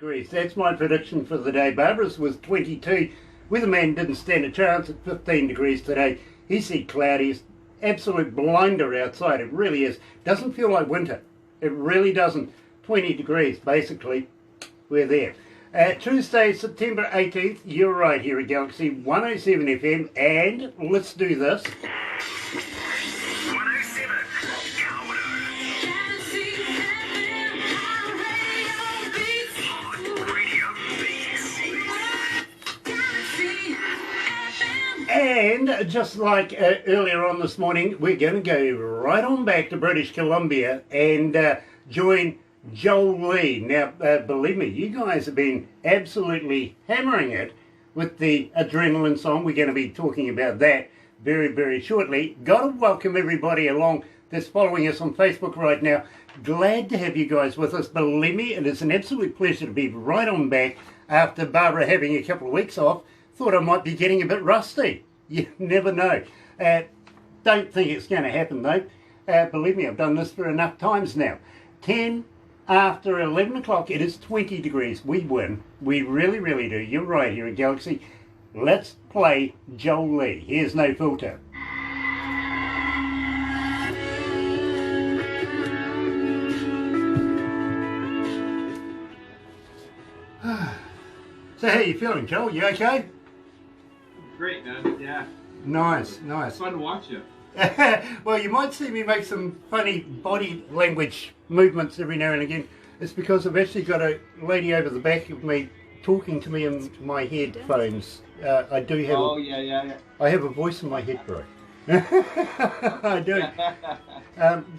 degrees. That's my prediction for the day. Barbara's was 22. Weatherman didn't stand a chance at 15 degrees today. He said cloudy. It's absolute blinder outside. It really is. Doesn't feel like winter. It really doesn't. 20 degrees, basically. We're there. Tuesday, September 18th. You're right here at Galaxy 107 FM. And let's do this. 107. And just like earlier on this morning, we're going to go right on back to British Columbia and join Joel Lee. Now, believe me, you guys have been absolutely hammering it with the adrenaline song. We're going to be talking about that very, very shortly. Got to welcome everybody along that's following us on Facebook right now. Glad to have you guys with us. Believe me, it is an absolute pleasure to be right on back after Barbara having a couple of weeks off. Thought I might be getting a bit rusty. You never know. Don't think it's going to happen though. Believe me, I've done this for enough times now. 10 after 11 o'clock, it is 20 degrees. We win. We really, really do. You're right here at Galaxy. Let's play Joel Lee. Here's No Filter. So how you feeling, Joel? You okay? Great, man. Yeah. Nice. It's fun to watch you. Well, you might see me make some funny body language movements every now and again. It's because I've actually got a lady over the back of me talking to me in my headphones. I do have. Oh, yeah. I have a voice in my head, bro. I do.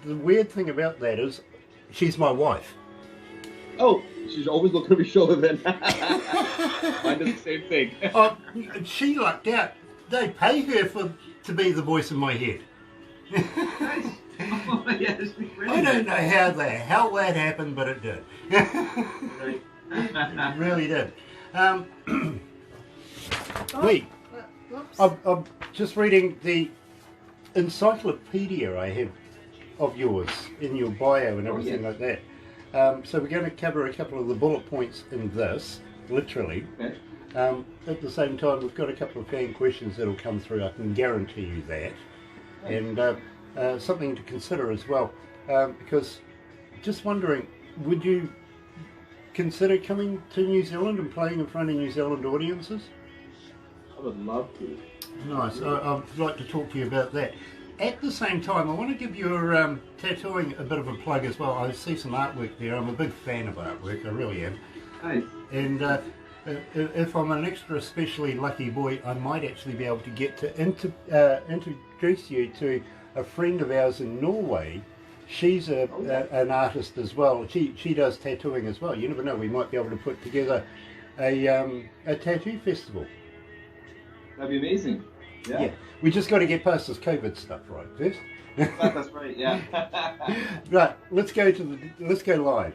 The weird thing about that is, she's my wife. Oh, she's always looking at me shoulder then. Mine does the same thing. Oh, she lucked out. They pay her to be the voice in my head. Nice. Oh, yeah, I don't know how the hell that happened, but it did. Right. It really did. Wait, I'm just reading the encyclopedia I have of yours in your bio and everything like that. So we're going to cover a couple of the bullet points in this, literally. Okay. At the same time, we've got a couple of fan questions that'll come through, I can guarantee you that. And something to consider as well, because just wondering, would you consider coming to New Zealand and playing in front of New Zealand audiences? I would love to. Nice. I'd like to talk to you about that. At the same time, I want to give your tattooing a bit of a plug as well. I see some artwork there. I'm a big fan of artwork, I really am. Nice. And if I'm an extra especially lucky boy, I might actually be able to get to introduce you to a friend of ours in Norway. She's an artist as well. She does tattooing as well. You never know, we might be able to put together a tattoo festival. That'd be amazing. Yeah. We just got to get past this COVID stuff right first. That's right, yeah. Right, let's go live.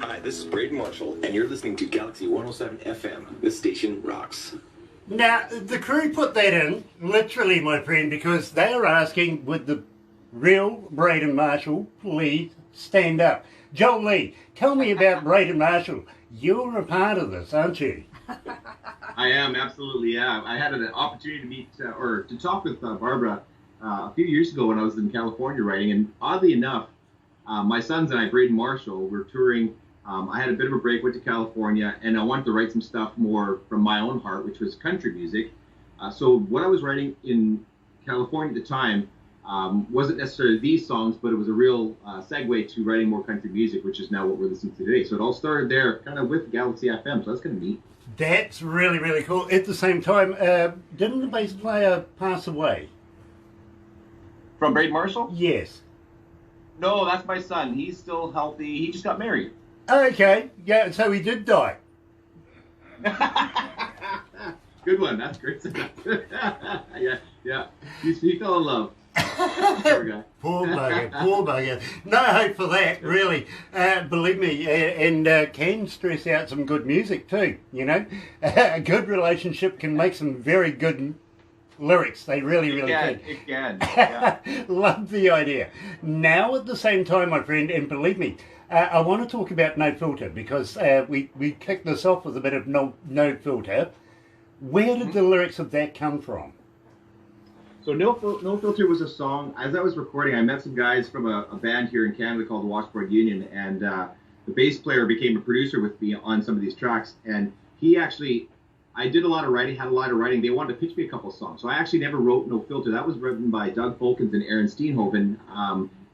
Hi, this is Braden Marshall, and you're listening to Galaxy 107 FM. This station rocks. Now, the crew put that in, literally, my friend, because they are asking, would the real Braden Marshall please stand up? Joel Lee, tell me about Braden Marshall. You're a part of this, aren't you? I am, absolutely, yeah. I had an opportunity to meet, or to talk with Barbara a few years ago when I was in California writing, and oddly enough, my sons and I, Braden Marshall, were touring. I had a bit of a break, went to California, and I wanted to write some stuff more from my own heart, which was country music. So what I was writing in California at the time, wasn't necessarily these songs, but it was a real segue to writing more country music, which is now what we're listening to today. So it all started there, kind of with Galaxy FM. So that's kind of neat. That's really, really cool. At the same time, didn't the bass player pass away? From Braden Marshall? Yes. No, that's my son. He's still healthy. He just got married. Okay, yeah, so he did die. Good one. That's great. yeah. He fell in love. Poor guy. Poor bugger. No hope for that, really. Believe me, and can stress out some good music too, you know. A good relationship can make some very good lyrics. They really can. It can. Yeah. Love the idea. Now, at the same time, my friend, and believe me, I want to talk about No Filter because we kicked this off with a bit of No Filter. Where did the lyrics of that come from? So No Filter was a song. As I was recording, I met some guys from a band here in Canada called the Washboard Union, and the bass player became a producer with me on some of these tracks. And he actually, I did a lot of writing, had a lot of writing. They wanted to pitch me a couple of songs. So I actually never wrote No Filter. That was written by Doug Folkens and Aaron Steenhoven.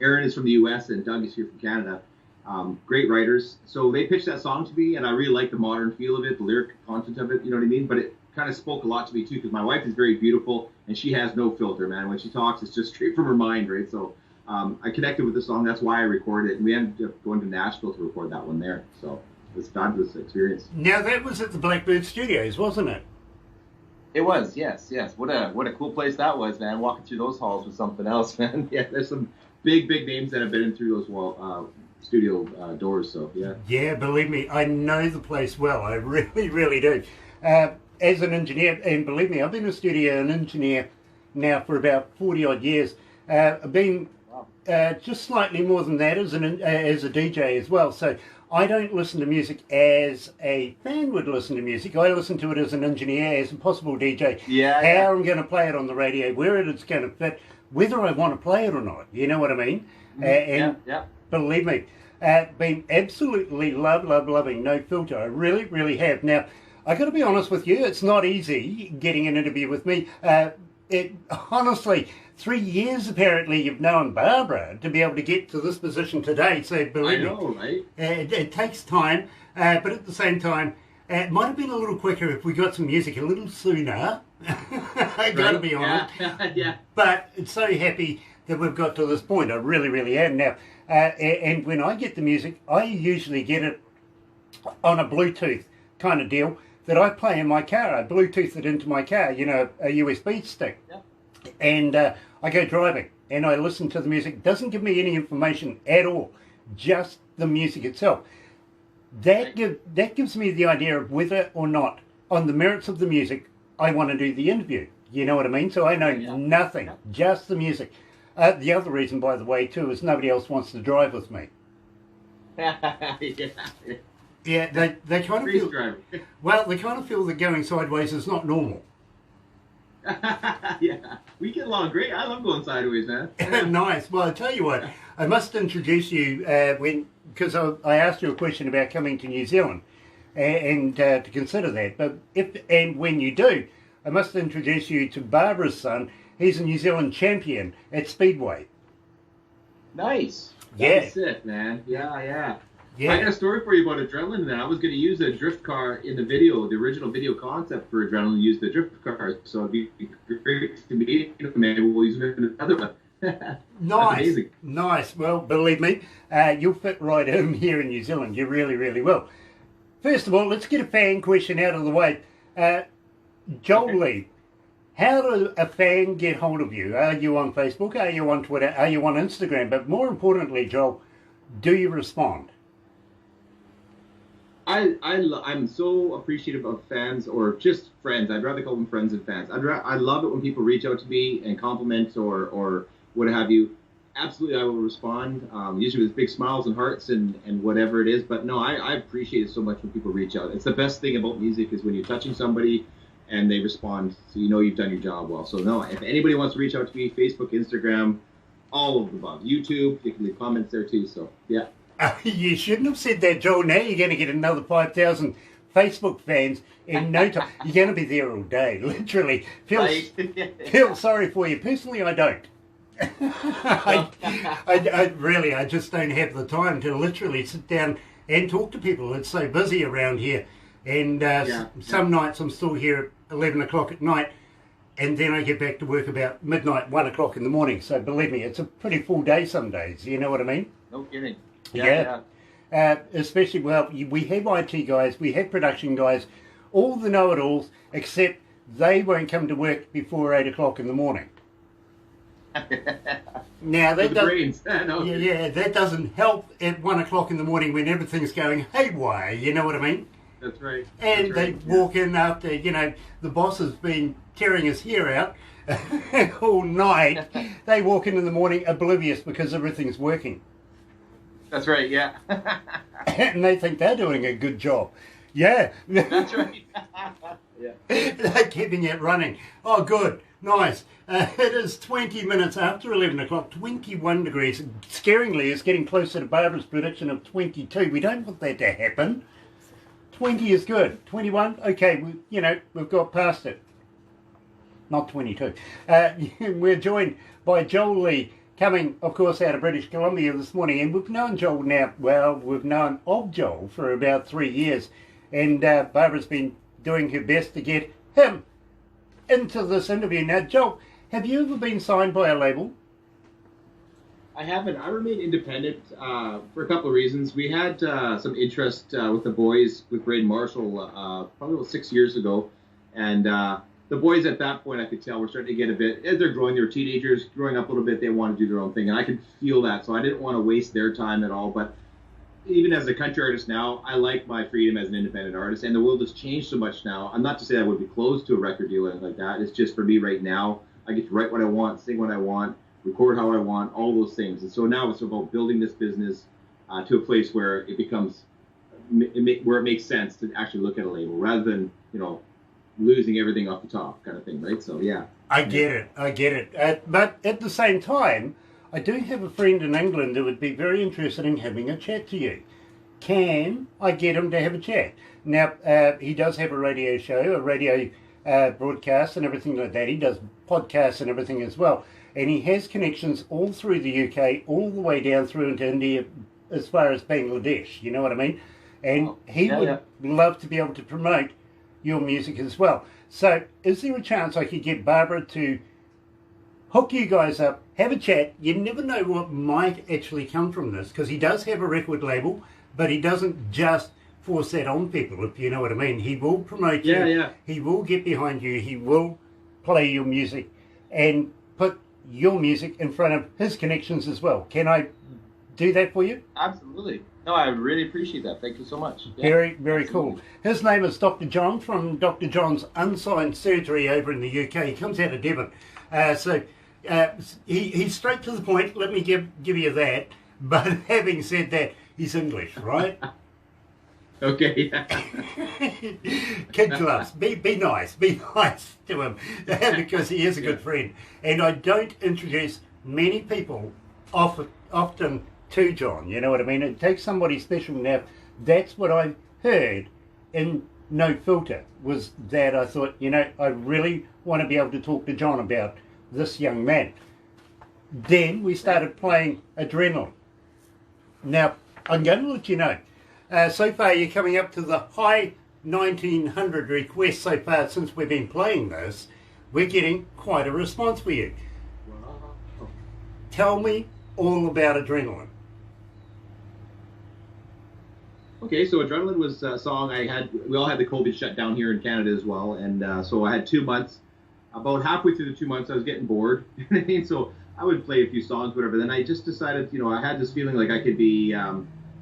Aaron is from the U.S. and Doug is here from Canada. Great writers. So they pitched that song to me, and I really liked the modern feel of it, the lyric content of it, you know what I mean? But it kind of spoke a lot to me too, because my wife is very beautiful and she has no filter, man. When she talks, it's just straight from her mind, right? So I connected with the song. That's why I recorded it, and we ended up going to Nashville to record that one there. So it was a fabulous experience. Now that was at the Blackbird Studios, wasn't it? It was, yes. What a cool place that was, man. Walking through those halls was something else, man. Yeah, there's some big names that have been in through those studio doors. So yeah. Yeah, believe me, I know the place well. I really do. As an engineer, and believe me, I've been a studio engineer now for about 40 odd years. I've been just slightly more than that as a DJ as well. So I don't listen to music as a fan would listen to music. I listen to it as an engineer, as a possible DJ. How I'm going to play it on the radio, where it's going to fit, whether I want to play it or not. You know what I mean? Believe me, been absolutely loving No Filter. I really have. Now, I got to be honest with you, it's not easy getting an interview with me. Honestly, 3 years apparently you've known Barbara to be able to get to this position today. So believe me, I know, right? It takes time, but at the same time, it might have been a little quicker if we got some music a little sooner. I got to be honest. Yeah. But it's so happy that we've got to this point. I really am now. And when I get the music, I usually get it on a Bluetooth kind of deal that I play in my car. I Bluetooth it into my car, you know, a USB stick. Yeah. And I go driving and I listen to the music. It doesn't give me any information at all, just the music itself. That gives me the idea of whether or not, on the merits of the music, I want to do the interview. You know what I mean? So I know nothing, just the music. The other reason, by the way, too, is nobody else wants to drive with me. Yeah, they kind of feel. Well, they kind of feel that going sideways is not normal. Yeah, we get along great. I love going sideways, man. Nice. Well, I tell you what, I must introduce you because I asked you a question about coming to New Zealand, and to consider that. But when you do, I must introduce you to Barbara's son. He's a New Zealand champion at Speedway. Nice. Yeah. That's sick, man. Yeah. I got a story for you about Adrenaline. Then I was going to use a drift car in the video, the original video concept for Adrenaline. Use the drift car, so it'd be great to meet him. Maybe we'll use it in another one. Nice. Well, believe me, you'll fit right in here in New Zealand. You really will. First of all, let's get a fan question out of the way. Joel Lee, how does a fan get hold of you? Are you on Facebook? Are you on Twitter? Are you on Instagram? But more importantly, Joel, do you respond? I'm so appreciative of fans, or just friends. I'd rather call them friends than fans. I love it when people reach out to me and compliment or what have you. Absolutely, I will respond, usually with big smiles and hearts and whatever it is. But no, I appreciate it so much when people reach out. It's the best thing about music is when you're touching somebody and they respond, so you know you've done your job well. So no, if anybody wants to reach out to me, Facebook, Instagram, all of the above. YouTube, you can leave comments there too. So yeah. You shouldn't have said that, Joel. Now you're going to get another 5,000 Facebook fans in no time. You're going to be there all day, literally. Feel sorry for you. Personally, I don't. I just don't have the time to literally sit down and talk to people. It's so busy around here. And some nights I'm still here at 11 o'clock at night, and then I get back to work about midnight, 1 o'clock in the morning. So believe me, it's a pretty full day some days. You know what I mean? No kidding. Especially, well, we have IT guys, we have production guys, all the know-it-alls, except they won't come to work before 8 o'clock in the morning. Now that that doesn't help at 1 o'clock in the morning when everything's going haywire. You know what I mean? That's right. And they walk in after the boss has been tearing his hair out all night. They walk in the morning oblivious because everything's working. That's right. Yeah. And they think they're doing a good job. Yeah. That's right. Yeah. They're keeping it running. Oh, good. Nice. It is 20 minutes after 11 o'clock, 21 degrees. Scaringly, it's getting closer to Barbara's prediction of 22. We don't want that to happen. 20 is good. 21, okay, we've got past it. Not 22. We're joined by Joel Lee, coming, of course, out of British Columbia this morning. And we've known Joel now, well, we've known of Joel for about 3 years. And Barbara's been doing her best to get him into this interview. Now, Joel, have you ever been signed by a label? I haven't. I remain independent for a couple of reasons. We had some interest with the boys with Braden Marshall probably about 6 years ago. And the boys at that point, I could tell, were starting to get a bit, as they're growing, they were teenagers, growing up a little bit, they want to do their own thing. And I could feel that. So I didn't want to waste their time at all. But even as a country artist now, I like my freedom as an independent artist. And the world has changed so much now. I'm not to say I would be closed to a record deal or anything like that. It's just for me right now, I get to write what I want, sing what I want, record how I want, all those things. And so now it's about building this business to a place where it becomes, where it makes sense to actually look at a label rather than, losing everything off the top kind of thing, right? So, yeah. I get it. But at the same time, I do have a friend in England who would be very interested in having a chat to you. Can I get him to have a chat? Now, he does have a radio show, a radio broadcast and everything like that. He does podcasts and everything as well. And he has connections all through the UK, all the way down through into India, as far as Bangladesh, you know what I mean? And he would love to be able to promote your music as well. So is there a chance I could get Barbara to hook you guys up, have a chat? You never know what might actually come from this, because he does have a record label, but he doesn't just force that on people, if you know what I mean. He will promote you. Yeah. He will get behind you. He will play your music and put your music in front of his connections as well. Can I do that for you? Absolutely. No, I really appreciate that. Thank you so much. Yeah, very, very cool. His name is Dr. John from Dr. John's Unsigned Surgery over in the UK. He comes out of Devon. He's straight to the point. Let me give you that. But having said that, he's English, right? Okay. Kid gloves. Be nice. Be nice to him because he is a good friend. And I don't introduce many people often to John. You know what I mean? It takes somebody special. Now, that's what I heard in No Filter, was that I thought, I really want to be able to talk to John about this young man. Then we started playing Adrenaline. Now, I'm going to let you know. So far, you're coming up to the high 1900 requests so far since we've been playing this. We're getting quite a response for you. Wow. Tell me all about Adrenaline. Okay, so Adrenaline was a song we all had the COVID shut down here in Canada as well. And so I had 2 months. About halfway through the 2 months, I was getting bored. You know what I mean? So I would play a few songs, whatever. Then I just decided, I had this feeling like I could be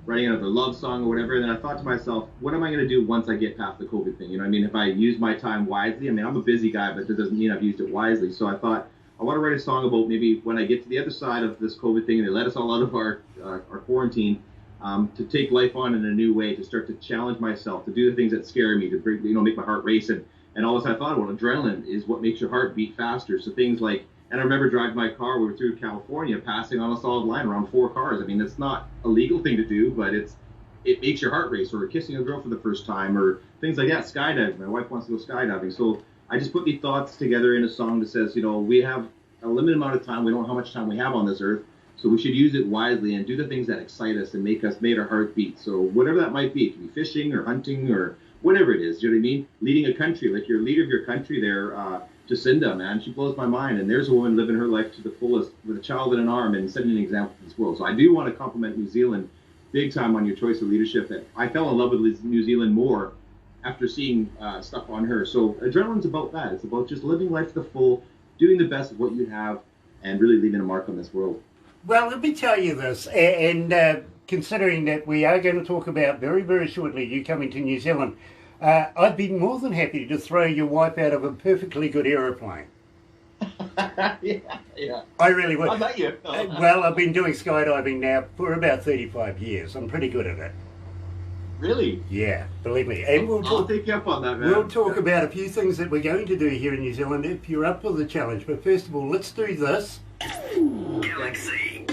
writing another love song or whatever. And then I thought to myself, what am I going to do once I get past the COVID thing? You know what I mean? If I use my time wisely, I'm a busy guy, but that doesn't mean I've used it wisely. So I thought, I want to write a song about maybe when I get to the other side of this COVID thing and they let us all out of our quarantine, to take life on in a new way, to start to challenge myself, to do the things that scare me, to bring, make my heart race. And all this I thought, well, adrenaline is what makes your heart beat faster. So things like, and I remember driving my car, we were through California, passing on a solid line around 4 cars. I mean, it's not a legal thing to do, but it makes your heart race, or kissing a girl for the first time, or things like that. Skydiving. My wife wants to go skydiving. So I just put these thoughts together in a song that says, we have a limited amount of time. We don't know how much time we have on this earth, so we should use it wisely and do the things that excite us and make our heart beat. So whatever that might be, it could be fishing or hunting or whatever it is. Do you know what I mean? Leading a country, like your leader of your country there, Jacinda, man, she blows my mind. And there's a woman living her life to the fullest with a child in an arm and setting an example for this world. So I do want to compliment New Zealand big time on your choice of leadership. That I fell in love with New Zealand more after seeing stuff on her. So adrenaline's about that. It's about just living life to the full, doing the best of what you have, and really leaving a mark on this world. Well, let me tell you this, and considering that we are going to talk about very, very shortly you coming to New Zealand, I'd be more than happy to throw your wife out of a perfectly good aeroplane. yeah. I really would. How about you? Well, I've been doing skydiving now for about 35 years. I'm pretty good at it. Really? Yeah, believe me. And I'll take you up on that, man. We'll talk about a few things that we're going to do here in New Zealand if you're up for the challenge. But first of all, let's do this. Galaxy.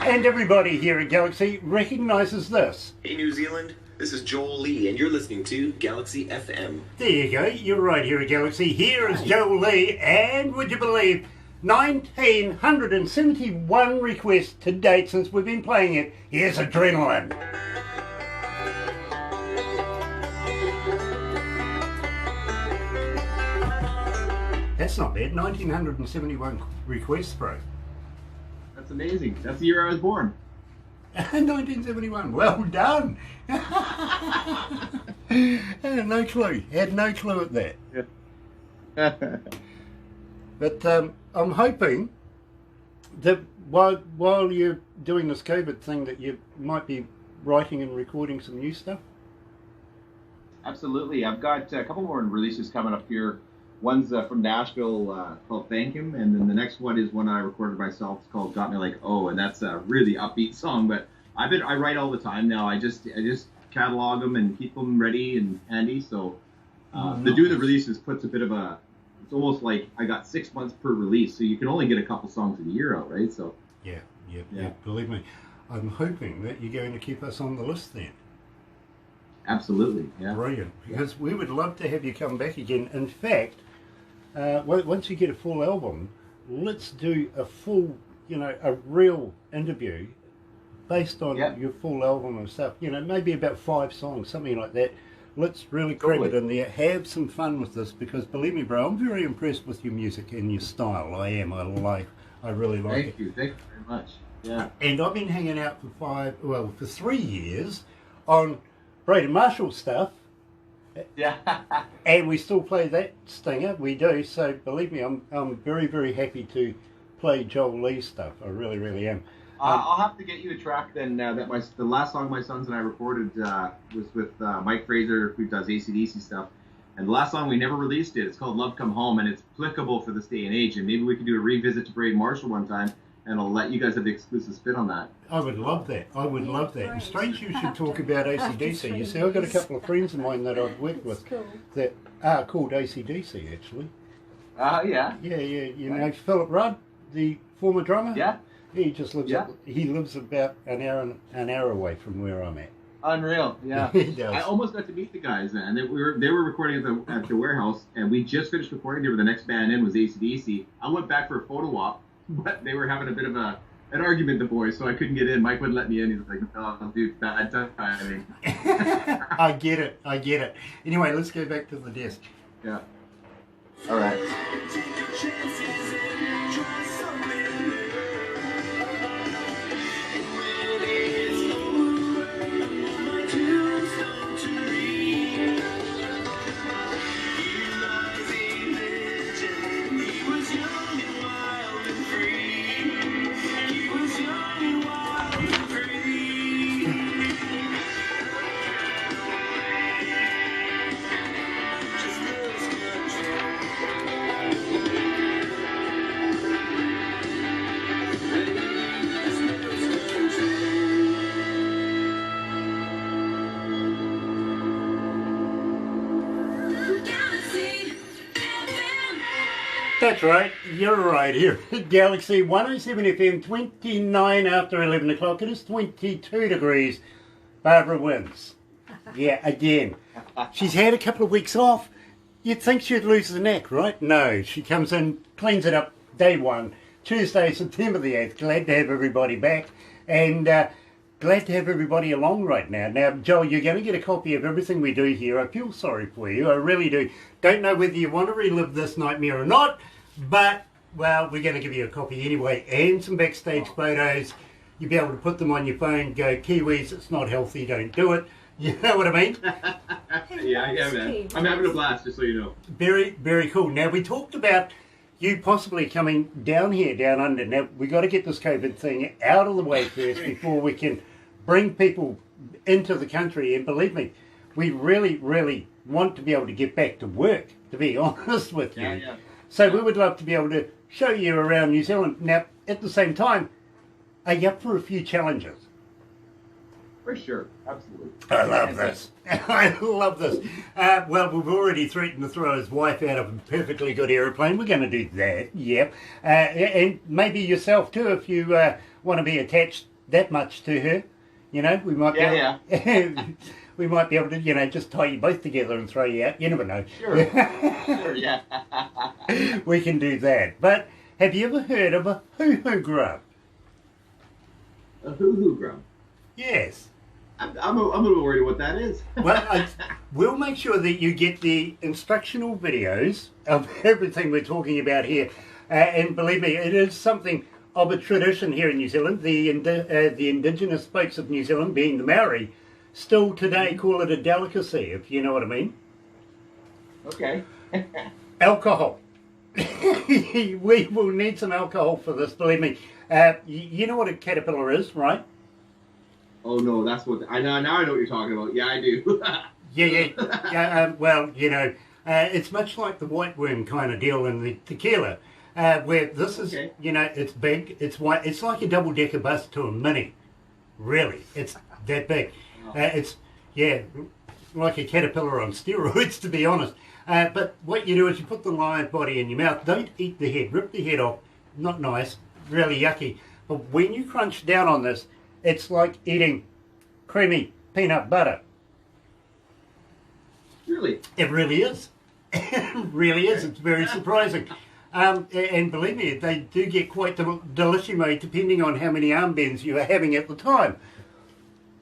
And everybody here at Galaxy recognises this. Hey, New Zealand. This is Joel Lee, and you're listening to Galaxy FM. There you go. You're right here at Galaxy. Here is Joel Lee, and would you believe, 1,971 requests to date since we've been playing it. Here's Adrenaline. That's not bad. 1,971 requests, bro. That's amazing. That's the year I was born. 1971. Well done. Had no clue. Had no clue at that. Yeah. But I'm hoping that while you're doing this COVID thing, that you might be writing and recording some new stuff. Absolutely. I've got a couple more releases coming up here. One's from Nashville called Thank Him, and then the next one is one I recorded myself. It's called Got Me Like Oh, and that's a really upbeat song. But I write all the time now. I just catalog them and keep them ready and handy. So the doing the releases puts a bit of a. It's almost like I got 6 months per release, so you can only get a couple songs a year out, right? So yeah. Believe me, I'm hoping that you're going to keep us on the list then. Absolutely, yeah. Brilliant, because we would love to have you come back again. In fact, once you get a full album, let's do a full, a real interview based on your full album and stuff. Maybe about 5 songs, something like that. Let's really cram it in there. Have some fun with this, because believe me, bro, I'm very impressed with your music and your style. I am. I really like it. Thank you very much. Yeah. And I've been hanging out for 3 years on Braden Marshall stuff. Yeah. And we still play that stinger. We do. So believe me, I'm very, very happy to play Joel Lee stuff. I really, really am. I'll have to get you a track then. The last song my sons and I recorded was with Mike Fraser, who does AC/DC stuff. And the last song we never released it. It's called Love Come Home, and it's applicable for this day and age. And maybe we could do a revisit to Braden Marshall one time, and I'll let you guys have the exclusive spin on that. I would love that. And strange you should talk about AC/DC. You see, I've got a couple of friends of mine that I've worked with that are called AC/DC, actually. Yeah. Yeah. You know Philip Rudd, the former drummer? Yeah. He just lives he lives about an hour away from where I'm at. Unreal, yeah. He does. I almost got to meet the guys, and they were recording at the warehouse, and we just finished recording. They were the next band in was AC/DC. I went back for a photo op, but they were having a bit of an argument, the boys, so I couldn't get in. Mike wouldn't let me in. He's like, "Oh, dude, bad timing." I get it. Anyway, let's go back to the desk. Yeah. All right. That's right, you're right here at Galaxy 107 FM, 29 after 11 o'clock. It is 22 degrees Barbara wins. Yeah, again. She's had a couple of weeks off. You'd think she'd lose the neck, right? No, she comes in, cleans it up day one, Tuesday, September the 8th. Glad to have everybody back, and glad to have everybody along right now. Now, Joel, you're going to get a copy of everything we do here. I feel sorry for you, I really do. Don't know whether you want to relive this nightmare or not, but, well, we're going to give you a copy anyway, and some backstage photos. You'll be able to put them on your phone, go, Kiwis, it's not healthy, don't do it. You know what I mean? Yeah, man. I'm having a blast, just so you know. Very, very cool. Now, we talked about you possibly coming down here, down under. Now, we got to get this COVID thing out of the way first before we can bring people into the country. And believe me, we really, really want to be able to get back to work, to be honest with you. Yeah. So we would love to be able to show you around New Zealand. Now, at the same time, are you up for a few challenges? For sure, absolutely. I love this. I love this. Well, we've already threatened to throw his wife out of a perfectly good aeroplane. We're going to do that, yep. And maybe yourself too, if you want to be attached that much to her. You know, we might be we might be able to, you know, just tie you both together and throw you out. You never know. Sure. Sure, yeah. We can do that. But have you ever heard of a hoo-hoo grub? A hoo-hoo grub? Yes. I'm a little worried what that is. Well, we'll make sure that you get the instructional videos of everything we're talking about here. And believe me, it is something of a tradition here in New Zealand. The indigenous folks of New Zealand, being the Maori, still today call it a delicacy, if you know what I mean. Okay. Alcohol. We will need some alcohol for this, believe me. You know what a caterpillar is, right? Oh no, that's what I know. Now I know what you're talking about. Yeah, I do. Yeah. Well, you know, it's much like the white worm kind of deal in the tequila, where this is, you know, it's big, it's white, it's like a double-decker bus to a mini. Really, it's that big. It's like a caterpillar on steroids, to be honest. But what you do is you put the live body in your mouth. Don't eat the head. Rip the head off. Not nice. Really yucky. But when you crunch down on this, it's like eating creamy peanut butter. Really? It really is. It really is. It's very surprising. And believe me, they do get quite delissimo depending on how many armbands you are having at the time.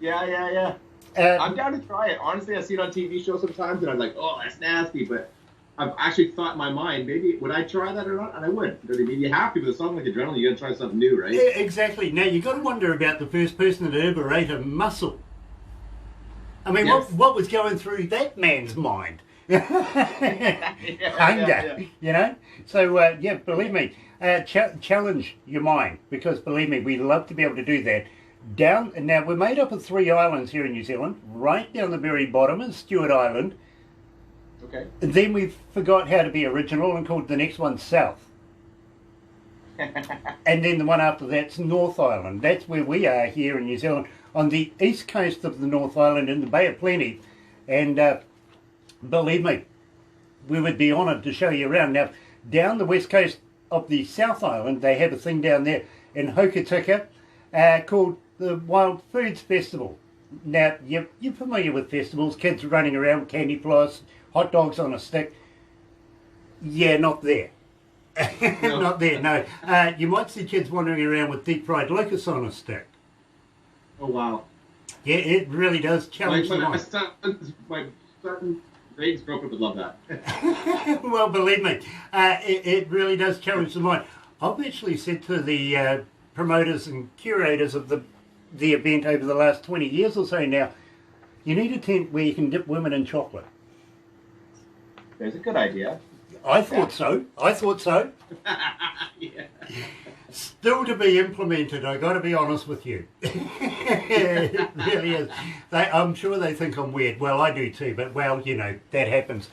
Yeah. I'm down to try it. Honestly, I see it on TV shows sometimes, and I'm like, oh, that's nasty. But I've actually thought in my mind, maybe would I try that or not? And I would. Because I mean, you have to with a song like Adrenaline. You got to try something new, right? Yeah, exactly. Now you got to wonder about the first person that ever ate a mussel. I mean, Yes. what was going through that man's mind? Hunger, you know. So believe me, challenge your mind, because believe me, we love to be able to do that. Now we're made up of 3 islands here in New Zealand. Right down the very bottom is Stewart Island. Okay. And then we forgot how to be original and called the next one South. And then the one after that's North Island. That's where we are here in New Zealand, on the east coast of the North Island in the Bay of Plenty. And believe me, we would be honoured to show you around. Now, down the west coast of the South Island, they have a thing down there in Hokitika called the Wild Foods Festival. Now, you're familiar with festivals, kids running around with candy floss, hot dogs on a stick. Yeah, not there. No. Not there, no. You might see kids wandering around with deep fried locusts on a stick. Oh, wow. Yeah, it really does challenge the mind. My son, Greg's girlfriend would love that. Well, believe me, it really does challenge the mind. I've actually said to the promoters and curators of the event over the last 20 years or so now, you need a tent where you can dip women in chocolate. There's a good idea. I thought so. Yeah. Still to be implemented, I got to be honest with you. It really is. I'm sure they think I'm weird. Well, I do too, but well, you know, that happens.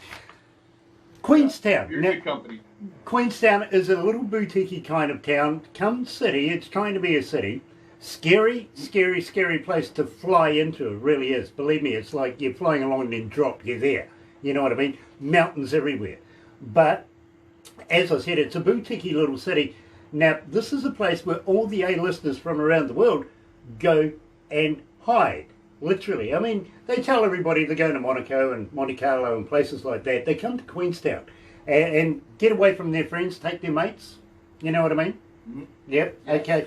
Queenstown. You're Now, good company. Queenstown is a little boutique kind of town, come city. It's trying to be a city. Scary, scary, scary place to fly into. It really is. Believe me, it's like you're flying along and then drop, you're there. You know what I mean? Mountains everywhere. But, as I said, it's a boutique little city. Now, this is a place where all the A-listers from around the world go and hide. Literally. I mean, they tell everybody they're going to Monaco and Monte Carlo and places like that. They come to Queenstown and get away from their friends, take their mates. You know what I mean? Mm-hmm. Yep. Yeah. Okay.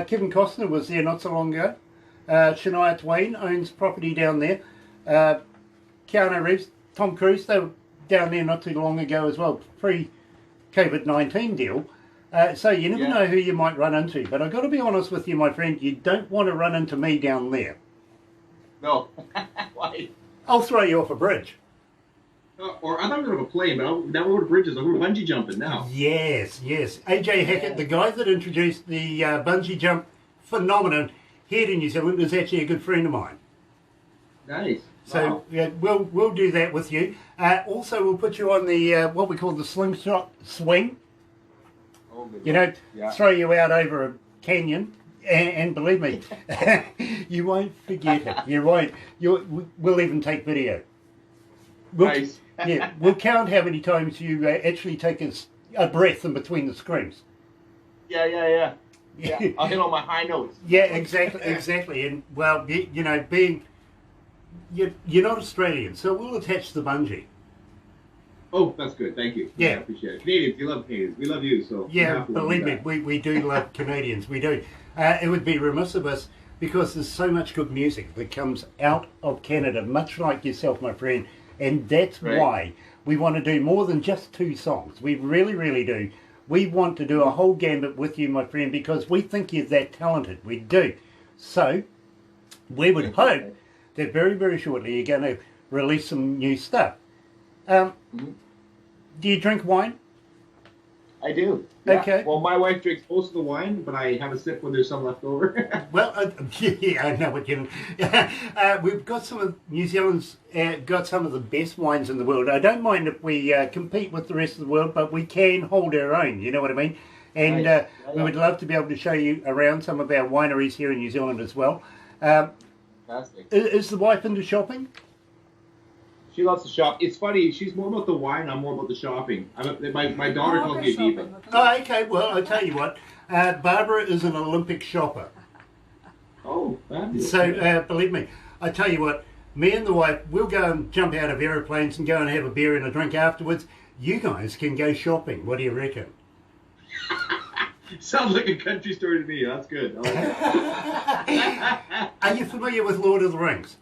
Kevin Costner was there not so long ago. Shania Twain owns property down there. Keanu Reeves, Tom Cruise, they were down there not too long ago as well, pre-COVID-19 deal. So you never know who you might run into. But I've got to be honest with you, my friend, you don't want to run into me down there. No. Why? I'll throw you off a bridge. Or I thought we were on a plane, but now we're over bridges. We're bungee jumping now. Yes, yes. AJ Hackett, the guy that introduced the bungee jump phenomenon here in New Zealand, is actually a good friend of mine. Nice. So Wow. yeah, we'll do that with you. Also, we'll put you on the what we call the slingshot swing. Oh, good You know, Yeah. throw you out over a canyon, and believe me, you won't forget it. You won't. We'll even take video. Nice. Yeah, we'll count how many times you actually take a breath in between the screams. Yeah. I'll hit all my high notes. Yeah, exactly. And well, you know, you're not Australian, so we'll attach the bungee. Oh, that's good. Thank you. Yeah. I appreciate it. Canadians, you love Canadians. We love you, so you Yeah, have to love believe me, that. we do love Canadians. We do. It would be remiss of us because there's so much good music that comes out of Canada, much like yourself, my friend. And that's Right. why we want to do more than just 2 songs. We really, really do. We want to do a whole gambit with you, my friend, because we think you're that talented. We do. So, we would hope that very, very shortly you're going to release some new stuff. Do you drink wine? I do. Yeah. Okay. Well, my wife drinks most of the wine, but I have a sip when there's some left over. Well, yeah, I know what you mean. We've got some of New Zealand's got some of the best wines in the world. I don't mind if we compete with the rest of the world, but we can hold our own. You know what I mean? And Nice. we would love to be able to show you around some of our wineries here in New Zealand as well. Fantastic. Is the wife into shopping? She loves to shop. It's funny. She's more about the wine. I'm more about the shopping. My daughter calls me a diva. Oh, okay. Well, I'll tell you what. Barbara is an Olympic shopper. Oh, fabulous. So, believe me, I tell you what, me and the wife, we'll go and jump out of aeroplanes and go and have a beer and a drink afterwards. You guys can go shopping. What do you reckon? Sounds like a country story to me. That's good. I like it. Are you familiar with Lord of the Rings?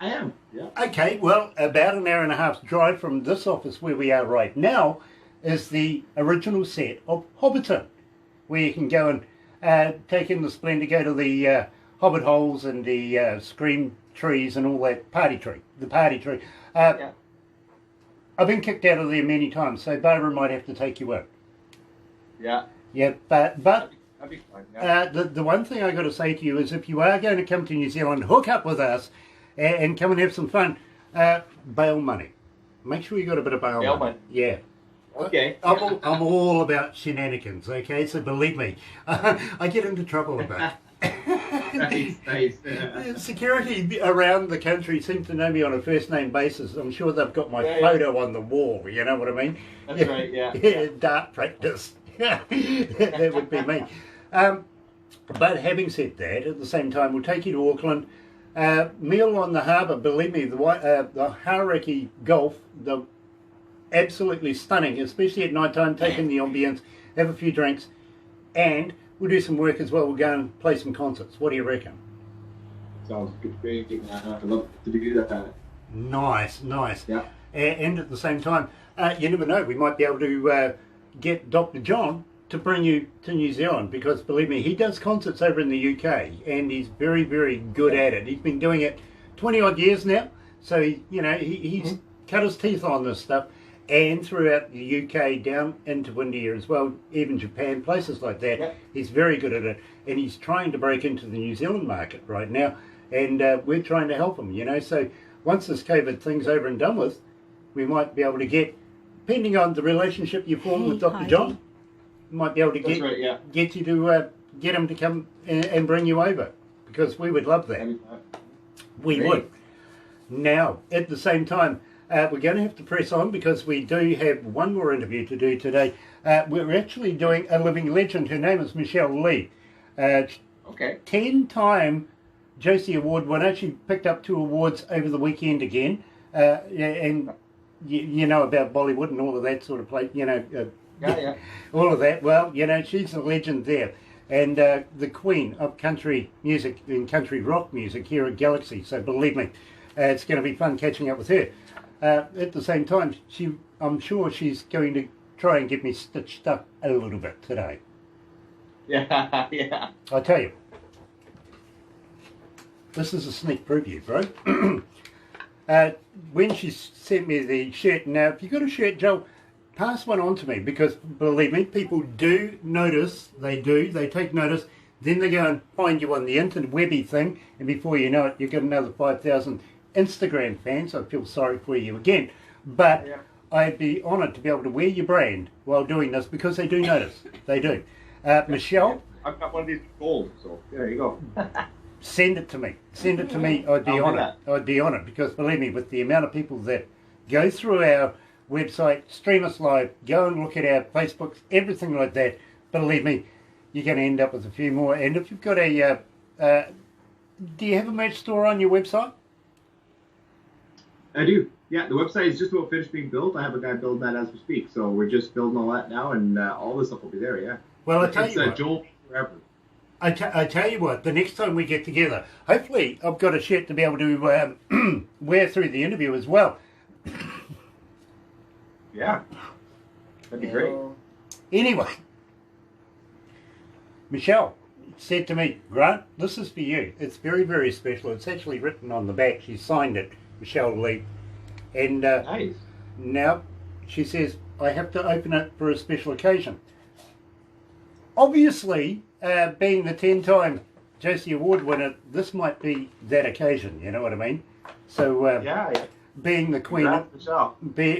I am. Yeah. Okay, well, about an hour and a half's drive from this office where we are right now is the original set of Hobbiton, where you can go and take in the splendour, go to the Hobbit holes and the scream trees and all that, the party tree. Yeah. I've been kicked out of there many times, so Barbara might have to take you out. Yeah. Yeah, but That'd be fine. Yeah. the one thing I got to say to you is if you are going to come to New Zealand, hook up with us and come and have some fun. Bail money. Make sure you got a bit of bail money. Yeah. Okay. I'm all about shenanigans, okay? So believe me, I get into trouble about it. Nice. Security around the country seem to know me on a first name basis. I'm sure they've got my photo on the wall, you know what I mean? That's right, yeah. Yeah, dart practice. That would be me. But having said that, at the same time, we'll take you to Auckland. Meal on the harbour, believe me, the Hauraki Gulf, the absolutely stunning, especially at night time, take in the ambience, have a few drinks, and we'll do some work as well. We'll go and play some concerts. What do you reckon? Sounds good. Great. I'd love to do that. Nice. Yeah. And at the same time, you never know, we might be able to get Dr. John to bring you to New Zealand, because believe me, he does concerts over in the UK and he's very, very good at it. He's been doing it 20 odd years now, so he's cut his teeth on this stuff, and throughout the UK down into India as well, even Japan, places like that. Yeah. He's very good at it, and he's trying to break into the New Zealand market right now, and we're trying to help him, so once this COVID thing's over and done with, we might be able to get, depending on the relationship you form with Dr. John, might be able to get you to get him to come and bring you over, because we would love that. We would. Now, at the same time, we're going to have to press on because we do have one more interview to do today. We're actually doing a living legend. Her name is Michelle Lee. 10-time Josie Award winner. She picked up 2 awards over the weekend again. Yeah, and you know about Bollywood and all of that sort of play, Yeah. all of that. Well, she's a legend there. And the queen of country music and country rock music here at Galaxy. So believe me, it's going to be fun catching up with her. At the same time, I'm sure she's going to try and get me stitched up a little bit today. Yeah, yeah. I tell you, this is a sneak preview, bro. When she sent me the shirt, now if you've got a shirt, Joe, pass one on to me, because believe me, people do notice. They take notice. Then they go and find you on the internet webby thing, and before you know it, you've got another 5,000 Instagram fans. I feel sorry for you again, but Yeah. I'd be honoured to be able to wear your brand while doing this, because they do notice. They do. Michelle, I've got one of these gold, so there you go. send it to me. Send it to me. I'd be I'll do honoured. that. I'd be honoured, because believe me, with the amount of people that go through our website, stream us live, go and look at our Facebooks, everything like that, believe me, you're going to end up with a few more. And if you've got do you have a merch store on your website? I do. Yeah, the website is just about finished being built. I have a guy building that as we speak. So we're just building all that now, and all this stuff will be there, yeah. Well, I tell It's you what. Joel forever. I tell you what, the next time we get together, hopefully I've got a shirt to be able to wear through the interview as well. Yeah. That'd be great. Anyway, Michelle said to me, Grant, this is for you. It's very, very special. It's actually written on the back. She signed it, Michelle Lee. And Nice. now she says, I have to open it for a special occasion. Obviously, being the 10-time Josie Award winner, this might be that occasion, you know what I mean? So, Yeah. being the queen of, Congrats, Michelle.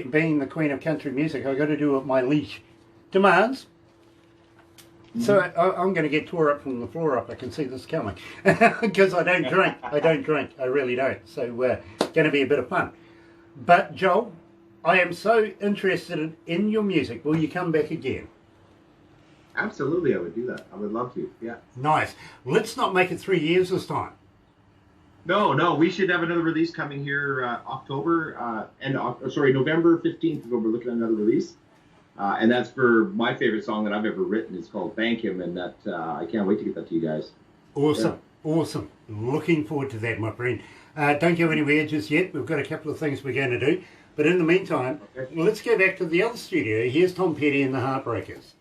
being the queen of country music, I've got to do what my leash demands. So I'm going to get tore up from the floor up. I can see this coming, because I don't drink. I really don't. So going to be a bit of fun. But Joel, I am so interested in your music. Will you come back again? Absolutely, I would do that. I would love to. Yeah. Nice. Let's not make it 3 years this time. No, we should have another release coming here November 15th is when we're looking at another release. And that's for my favorite song that I've ever written. It's called Thank Him, and that I can't wait to get that to you guys. Awesome. Awesome. Looking forward to that, my friend. Don't go anywhere just yet. We've got a couple of things we're going to do. But in the meantime, let's go back to the other studio. Here's Tom Petty and the Heartbreakers.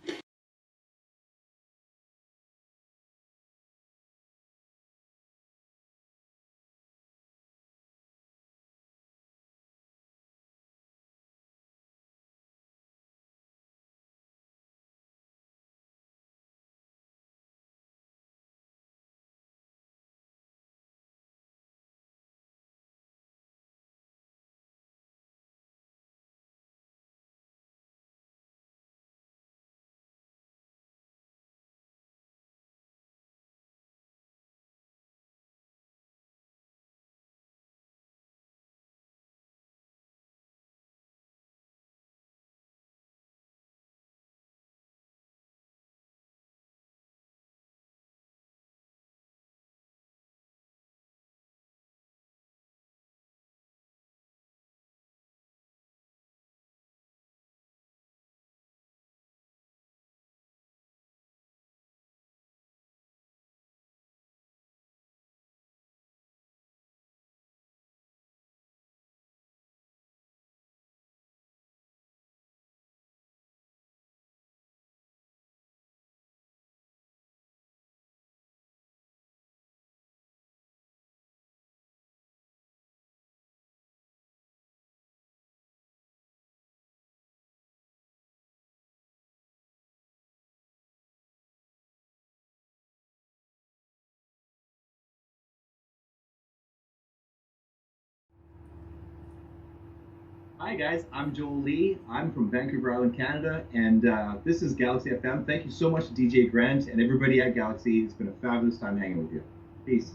Hi guys, I'm Joel Lee. I'm from Vancouver Island, Canada, and this is Galaxy FM. Thank you so much to DJ Grant and everybody at Galaxy. It's been a fabulous time hanging with you. Peace.